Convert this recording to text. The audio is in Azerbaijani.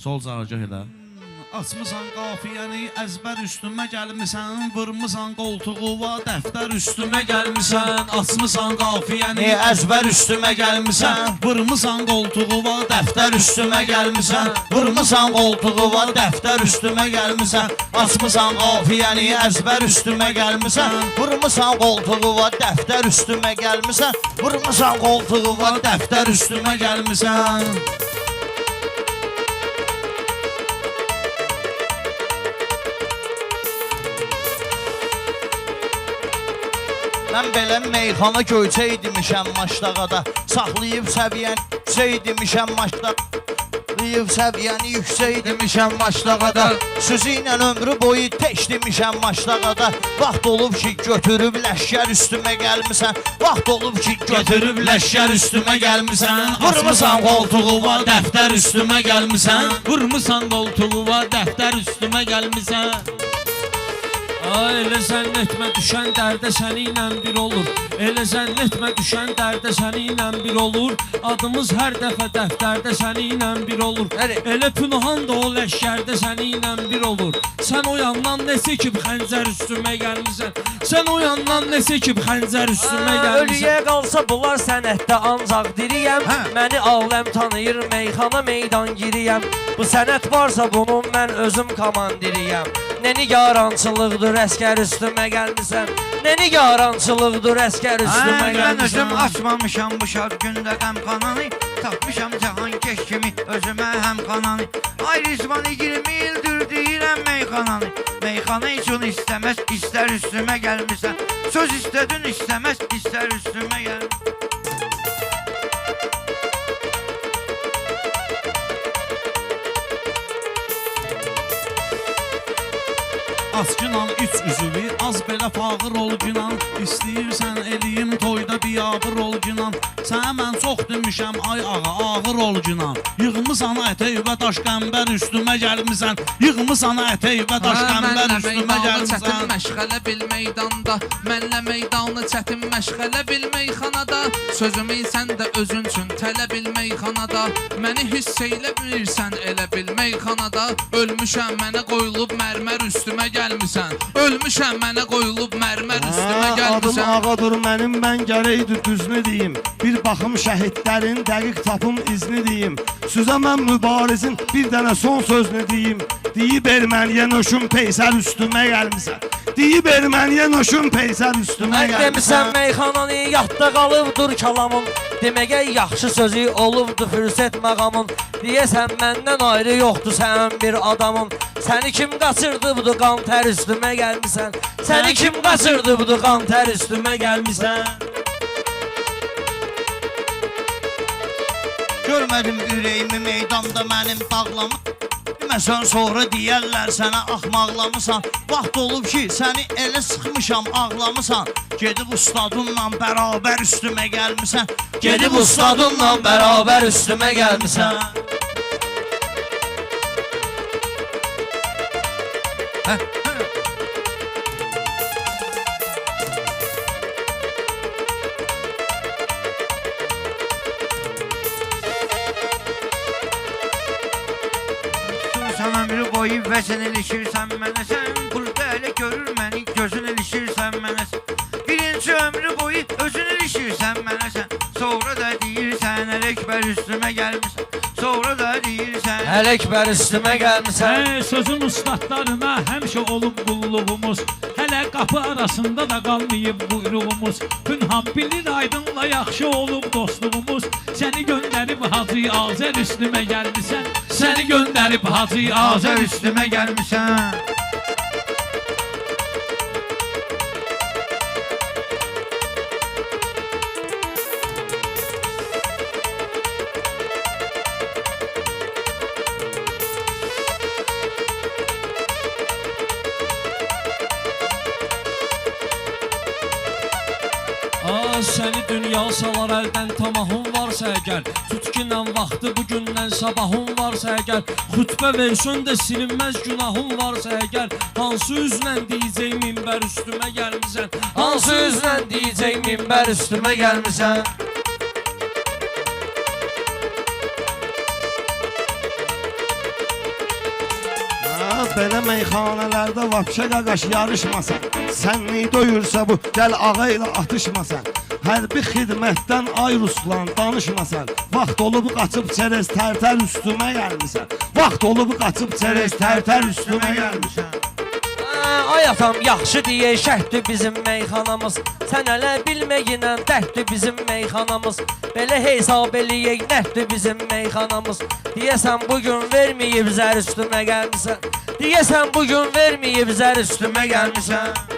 Sol caracaq elə. Açmısan qafiyəni, əzbər üstümə gəlmisən, vurmusan qoltuğuma, dəftər üstümə gəlmisən, açmısan qafiyəni, əzbər üstümə gəlmisən, vurmusan qoltuğuma, dəftər üstümə gəlmisən, vurmusan qoltuğuma, dəftər üstümə gəlmisən, açmısan qafiyəni, əzbər üstümə gəlmisən, vurmusan qoltuğuma, dəftər üstümə gəlmisən, vurmusan qoltuğuma, dəftər üstümə gəlmisən. Mən belə meyxana göyçəydimişəm maşdağada, saxlayıb səviyyəni yüksəydimişəm maşdağada, saxlayıb səviyyəni yüksəydimişəm maşdağada, sözü ilə ömrü boyu teşdimişəm maşdağada, vaxt olub ki götürüb ləşkər üstümə gəlmisən, vaxt olub ki götürüb ləşkər üstümə gəlmisən, vurmusan qoltuğuma, dəftər üstümə gəlmisən, vurmusan qoltuğuma, dəftər üstümə gəlmisən. Elə zənn etmə düşən dərdə səninlə bir olur, elə zənn etmə düşən dərdə səninlə bir olur, adımız hər dəfə dəftərdə səninlə bir olur, elə pünahan da o ləşkərdə səninlə bir olur. Sən o yandan nə çəkib xəncər üstümə gəlmisən, sən o yandan nə çəkib xəncər üstümə gəlmisən. Ölüyə qalsa bunlar sənətdə ancaq diriyəm, məni aləm tanıyır, meyxana meydan giriyəm, bu sənət varsa bunun mən özüm komandiriyəm. Nə nigarançılıqdır əskər üstümə gəlmisən, nə nigarançılıqdır əskər üstümə gəlmisən. Mən özüm açmamışam bu şad gündə qəmxananı, tapmışam Cahankeş kimi özümə həmxananı. Ay Rizvanı 20 ildir deyirəm meyxananı, meyxana üçün istəməz, istər üstümə gəlmisən, söz istədin istəməz, istər üstümə gəlmisən. Az günan üç üzülü, az belə fağır ol günan, İstəyirsən eləyim toyda biyabır ol günan, sənə mən çox demişəm ay ağa ağır ol günan, yığmısan ətək və daş qəmbər üstümə gəlmisən, yığmısan ətək və daş qəmbər üstümə gəlmisən. Çətin məşğələ bil meydanda, mənlə meydanı çətin məşğələ bil meyxanada, sözümü sən də özün üçün tələ bil meyxanada, məni hiss eylə bilirsən elə bil meyxanada, ölmüşəm mənə qoyulub mərmər üstümə gəlmisən, ölmüşəm mənə qoyulub mərmər üstümə gəlmisən. Adım ağadır mənim, mən gərəkdir düzünü deyim, bir baxım şəhidlərin dəqiq tapım izni deyim, sözə mən mübarizin bir dənə son sözünü deyim, deyib erməniyə nöşün peysər üstümə gəlmisən, deyib erməniyə nöşün peysər üstümə gəlmisən. Demişsən meyxananı yadda qalıbdır kalamın, deməgə yaxşı sözü olubdur fürsət məqamın, deyəsən məndən ayrı yoxdur sən bir adamın, səni kim qaçırdı budur qan tər üstümə gəlmisən, səni kim qaçırdı budur qan tər üstümə gəlmisən. Görmədim ürəyimi meydanda mənim bağlamı, deməsən sonra deyərlər sənə axmaqlamısan, vaxt olub ki səni elə sıxmışam ağlamısan, gedib ustadınla bərabər üstümə gəlmisən, gedib ustadınla bərabər üstümə gəlmisən. Sən ömrü boyu vəzən ilişirsən mənə, sən burada elə görür məni, gözün ilişirsən mənə, birinci ömrü boyu özün ilişirsən mənə, sən sonra da deyirsən Ələkbər üstümə gəlmisən, sonra da deyirsən Ələkbər üstümə gəlmisən. Sözün ustadlarına həmişə olub qulluğumuz, hələ qapı arasında da qalmayıb buyruğumuz, Pünhan bilir aydınla yaxşı olub dostluğumuz, səni göndərib Hacı Azər üstümə gəlmisən, səni göndərib Hacı Azər üstümə gəlmisən. Səni dünya salar əldən tamahın varsa əgər, tutkinən vaxtı bugündən sabahın varsa əgər, xütbə versən də silinməz günahın varsa əgər, hansı üzlə deyəcək minbər üstümə gəlmisən, Hansı üzlə deyəcək minbər üstümə gəlmisən. Belə meyxanələrdə vapşə qaqaş yarışmasan. Sən neyi doyursa bu, gəl ağa ilə atışmasan. Hərbi xidmətdən ay Ruslan danışmasan. Vaxt olub qaçıb çerez tərtər üstümə gəlmisən. Vaxt olub qaçıb çerez tərtər üstümə gəlmisən. Ay atam yaxşı deyə şərtdir bizim meyxanamız. Sən hələ bilməyinən dərddir bizim meyxanamız. Belə hesab eləyək nətdir bizim meyxanamız. Deyəsən bugün verməyib zər üstümə gəlmisən. Deyəsən bugün verməyib zər üstümə gəlmisən.